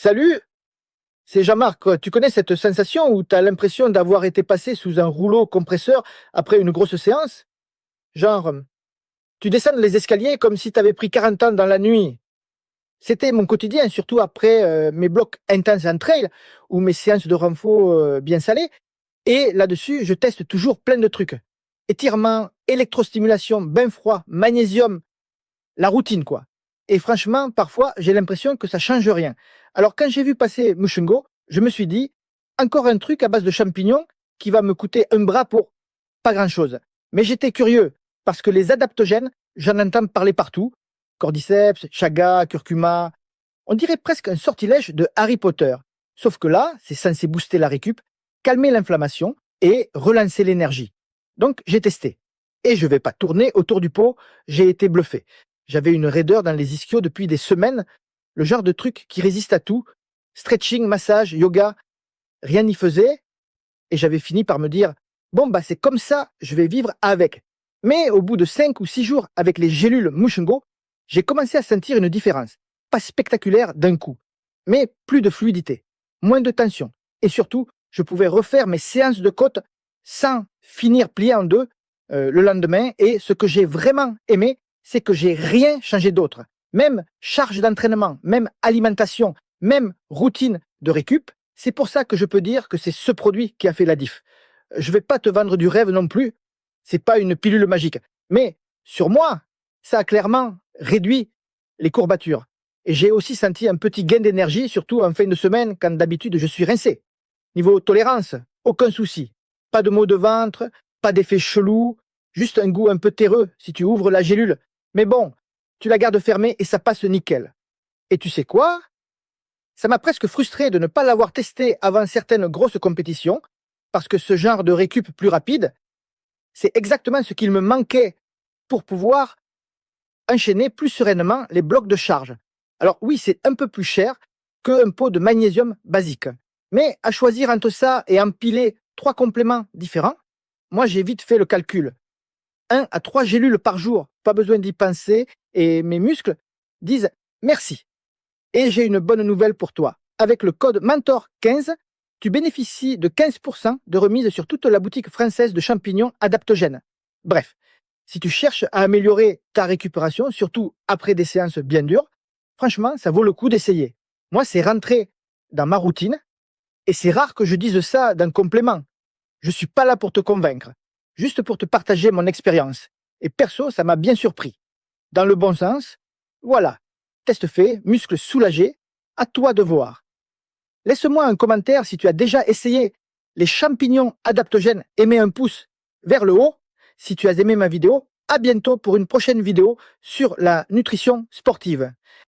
Salut, c'est Jean-Marc. Tu connais cette sensation où tu as l'impression d'avoir été passé sous un rouleau compresseur après une grosse séance? Genre, tu descends les escaliers comme si tu avais pris 40 ans dans la nuit. C'était mon quotidien, surtout après mes blocs intenses en trail ou mes séances de renfort bien salées. Et là-dessus, je teste toujours plein de trucs. Étirement, électrostimulation, bain froid, magnésium, la routine quoi. Et franchement, parfois, j'ai l'impression que ça change rien. Alors quand j'ai vu passer Mushingo, je me suis dit, encore un truc à base de champignons qui va me coûter un bras pour pas grand-chose. Mais j'étais curieux, parce que les adaptogènes, j'en entends parler partout. Cordyceps, chaga, curcuma. On dirait presque un sortilège de Harry Potter. Sauf que là, c'est censé booster la récup, calmer l'inflammation et relancer l'énergie. Donc j'ai testé. Et je vais pas tourner autour du pot, j'ai été bluffé. J'avais une raideur dans les ischios depuis des semaines, le genre de truc qui résiste à tout. Stretching, massage, yoga, rien n'y faisait. Et j'avais fini par me dire, bon bah c'est comme ça, je vais vivre avec. Mais au bout de 5 ou 6 jours avec les gélules Mushingo, j'ai commencé à sentir une différence. Pas spectaculaire d'un coup, mais plus de fluidité, moins de tension. Et surtout, je pouvais refaire mes séances de côte sans finir plié en deux le lendemain. Et ce que j'ai vraiment aimé, c'est que j'ai rien changé d'autre. Même charge d'entraînement, même alimentation, même routine de récup. C'est pour ça que je peux dire que c'est ce produit qui a fait la diff. Je vais pas te vendre du rêve non plus. C'est pas une pilule magique. Mais sur moi, ça a clairement réduit les courbatures. Et j'ai aussi senti un petit gain d'énergie, surtout en fin de semaine, quand d'habitude je suis rincé. Niveau tolérance, aucun souci. Pas de maux de ventre, pas d'effet chelou, juste un goût un peu terreux si tu ouvres la gélule. Mais bon, tu la gardes fermée et ça passe nickel. Et tu sais quoi? Ça m'a presque frustré de ne pas l'avoir testé avant certaines grosses compétitions, parce que ce genre de récup plus rapide, c'est exactement ce qu'il me manquait pour pouvoir enchaîner plus sereinement les blocs de charge. Alors oui, c'est un peu plus cher qu'un pot de magnésium basique. Mais à choisir entre ça et empiler 3 compléments différents, moi j'ai vite fait le calcul. 1 à 3 gélules par jour, pas besoin d'y penser, et mes muscles disent merci. Et j'ai une bonne nouvelle pour toi. Avec le code MENTOR15, tu bénéficies de 15% de remise sur toute la boutique française de champignons adaptogènes. Bref, si tu cherches à améliorer ta récupération, surtout après des séances bien dures, franchement, ça vaut le coup d'essayer. Moi, c'est rentré dans ma routine, et c'est rare que je dise ça d'un complément. Je suis pas là pour te convaincre, juste pour te partager mon expérience. Et perso, ça m'a bien surpris. Dans le bon sens, voilà. Test fait, muscles soulagés, à toi de voir. Laisse-moi un commentaire si tu as déjà essayé les champignons adaptogènes et mets un pouce vers le haut. Si tu as aimé ma vidéo, à bientôt pour une prochaine vidéo sur la nutrition sportive.